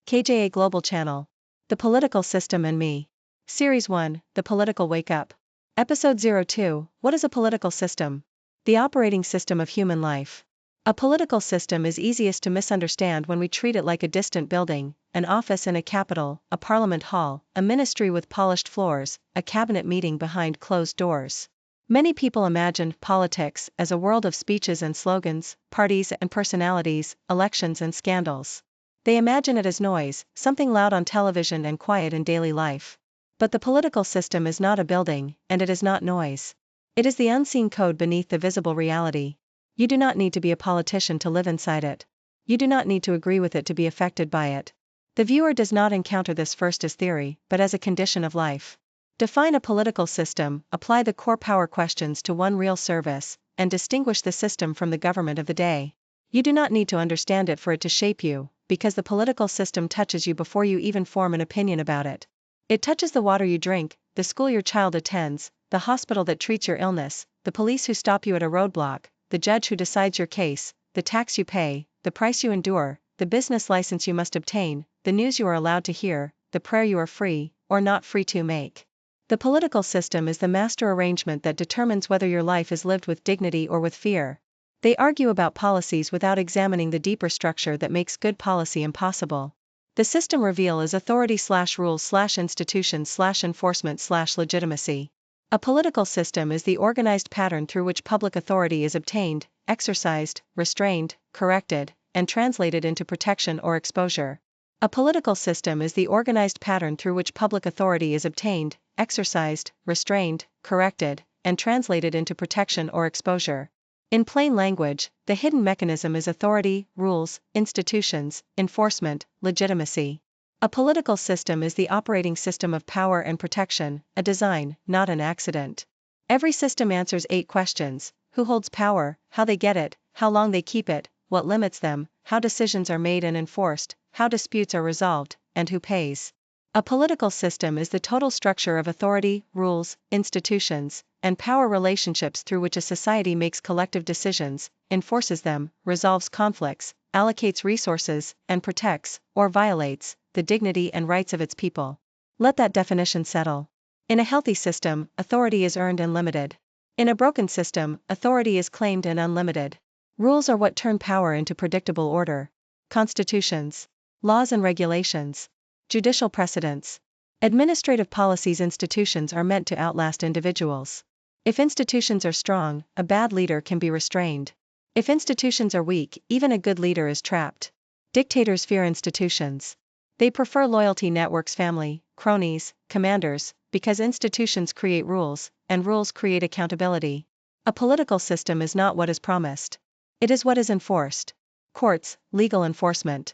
KJA Global Channel. The Political System and Me. Series 1, The Political Wake Up. Episode 02, What is a Political System? The operating system of human life. A political system is easiest to misunderstand when we treat it like a distant building, an office in a capital, a parliament hall, a ministry with polished floors, a cabinet meeting behind closed doors. Many people imagine politics as a world of speeches and slogans, parties and personalities, elections and scandals. They imagine it as noise, something loud on television and quiet in daily life. But the political system is not a building, and it is not noise. It is the unseen code beneath the visible reality. You do not need to be a politician to live inside it. You do not need to agree with it to be affected by it. The viewer does not encounter this first as theory, but as a condition of life. Define a political system, apply the core power questions to one real service, and distinguish the system from the government of the day. You do not need to understand it for it to shape you, because the political system touches you before you even form an opinion about it. It touches the water you drink, the school your child attends, the hospital that treats your illness, the police who stop you at a roadblock, the judge who decides your case, the tax you pay, the price you endure, the business license you must obtain, the news you are allowed to hear, the prayer you are free, or not free to make. The political system is the master arrangement that determines whether your life is lived with dignity or with fear. They argue about policies without examining the deeper structure that makes good policy impossible. The system reveal is authority/rules/institutions/enforcement/legitimacy. A political system is the organized pattern through which public authority is obtained, exercised, restrained, corrected, and translated into protection or exposure. A political system is the organized pattern through which public authority is obtained, exercised, restrained, corrected, and translated into protection or exposure. In plain language, the hidden mechanism is authority, rules, institutions, enforcement, legitimacy. A political system is the operating system of power and protection, a design, not an accident. Every system answers 8 questions: who holds power, how they get it, how long they keep it, what limits them, how decisions are made and enforced, how disputes are resolved, and who pays. A political system is the total structure of authority, rules, institutions, and power relationships through which a society makes collective decisions, enforces them, resolves conflicts, allocates resources, and protects, or violates, the dignity and rights of its people. Let that definition settle. In a healthy system, authority is earned and limited. In a broken system, authority is claimed and unlimited. Rules are what turn power into predictable order. Constitutions, laws and regulations, judicial precedents, administrative policies. Institutions are meant to outlast individuals. If institutions are strong, a bad leader can be restrained. If institutions are weak, even a good leader is trapped. Dictators fear institutions. They prefer loyalty networks, family, cronies, commanders, because institutions create rules, and rules create accountability. A political system is not what is promised. It is what is enforced. Courts, legal enforcement.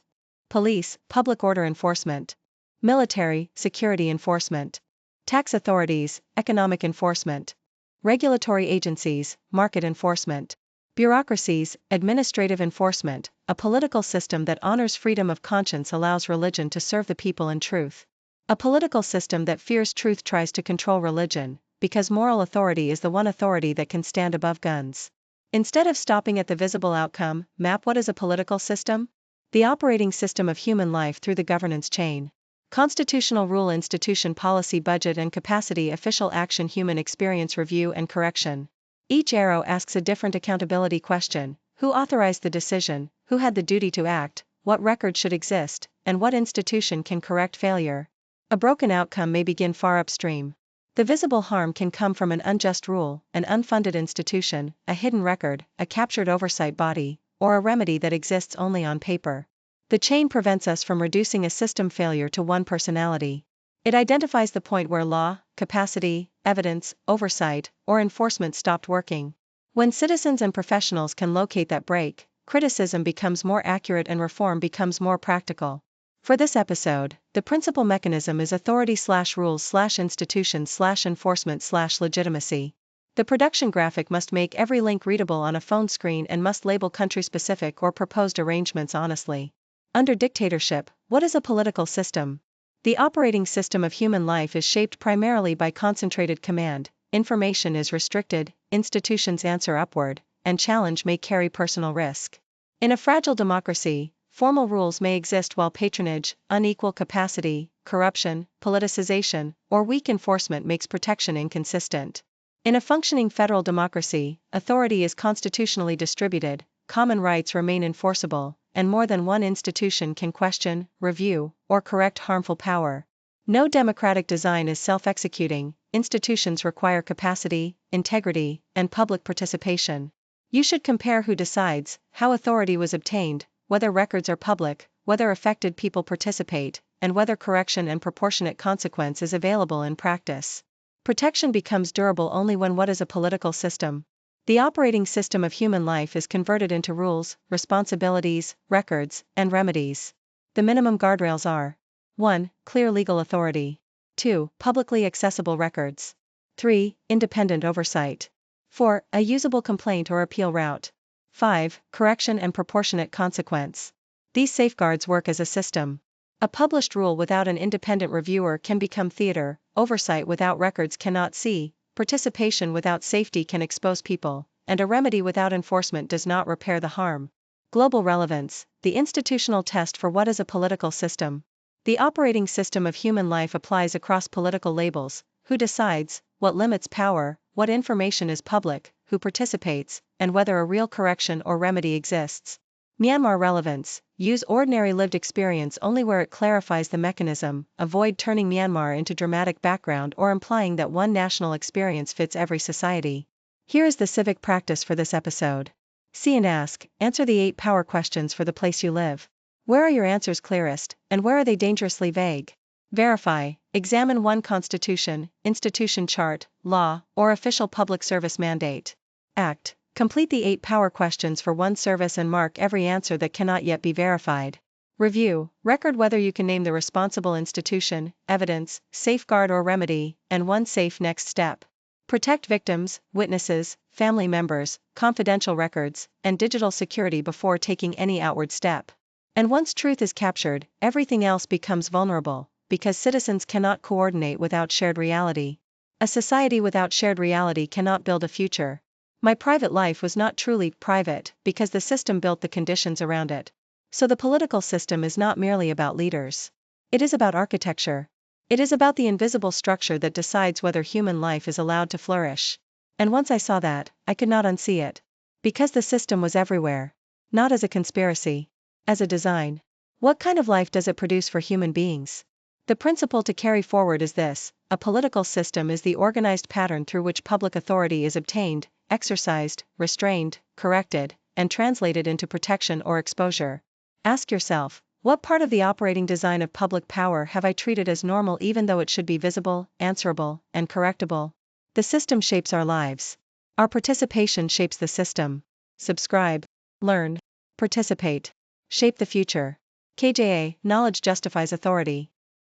Police, public order enforcement. Military, security enforcement. Tax authorities, economic enforcement. Regulatory agencies, market enforcement. Bureaucracies, administrative enforcement. A political system that honors freedom of conscience allows religion to serve the people in truth. A political system that fears truth tries to control religion, because moral authority is the one authority that can stand above guns. Instead of stopping at the visible outcome, map what is a political system? The operating system of human life through the governance chain. Constitutional rule, institution, policy, budget and capacity, official action, human experience, review and correction. Each arrow asks a different accountability question: who authorized the decision, who had the duty to act, what record should exist, and what institution can correct failure? A broken outcome may begin far upstream. The visible harm can come from an unjust rule, an unfunded institution, a hidden record, a captured oversight body, or a remedy that exists only on paper. The chain prevents us from reducing a system failure to one personality. It identifies the point where law, capacity, evidence, oversight, or enforcement stopped working. When citizens and professionals can locate that break, criticism becomes more accurate and reform becomes more practical. For this episode, the principal mechanism is authority/rules/institutions/enforcement/legitimacy. The production graphic must make every link readable on a phone screen and must label country-specific or proposed arrangements honestly. Under dictatorship, what is a political system? The operating system of human life is shaped primarily by concentrated command. Information is restricted, institutions answer upward, and challenge may carry personal risk. In a fragile democracy, formal rules may exist while patronage, unequal capacity, corruption, politicization, or weak enforcement makes protection inconsistent. In a functioning federal democracy, authority is constitutionally distributed, common rights remain enforceable, and more than one institution can question, review, or correct harmful power. No democratic design is self-executing, institutions require capacity, integrity, and public participation. You should compare who decides, how authority was obtained, whether records are public, whether affected people participate, and whether correction and proportionate consequence is available in practice. Protection becomes durable only when what is a political system. The operating system of human life is converted into rules, responsibilities, records, and remedies. The minimum guardrails are 1. Clear legal authority. 2. Publicly accessible records. 3. Independent oversight. 4. A usable complaint or appeal route. 5. Correction and proportionate consequence. These safeguards work as a system. A published rule without an independent reviewer can become theater, oversight without records cannot see, participation without safety can expose people, and a remedy without enforcement does not repair the harm. Global relevance, the institutional test for what is a political system. The operating system of human life applies across political labels: who decides, what limits power, what information is public, who participates, and whether a real correction or remedy exists. Myanmar relevance, use ordinary lived experience only where it clarifies the mechanism, avoid turning Myanmar into dramatic background or implying that one national experience fits every society. Here is the civic practice for this episode. See and ask, answer the 8 power questions for the place you live. Where are your answers clearest, and where are they dangerously vague? Verify, examine one constitution, institution chart, law, or official public service mandate. Act, complete the 8 power questions for one service and mark every answer that cannot yet be verified. Review, record whether you can name the responsible institution, evidence, safeguard or remedy, and one safe next step. Protect victims, witnesses, family members, confidential records, and digital security before taking any outward step. And once truth is captured, everything else becomes vulnerable, because citizens cannot coordinate without shared reality. A society without shared reality cannot build a future. My private life was not truly private because the system built the conditions around it. So the political system is not merely about leaders. It is about architecture. It is about the invisible structure that decides whether human life is allowed to flourish. And once I saw that, I could not unsee it. Because the system was everywhere. Not as a conspiracy. As a design. What kind of life does it produce for human beings? The principle to carry forward is this: a political system is the organized pattern through which public authority is obtained, exercised, restrained, corrected, and translated into protection or exposure. Ask yourself, what part of the operating design of public power have I treated as normal even though it should be visible, answerable, and correctable? The system shapes our lives. Our participation shapes the system. Subscribe, learn, participate, shape the future. KJA, knowledge justifies authority.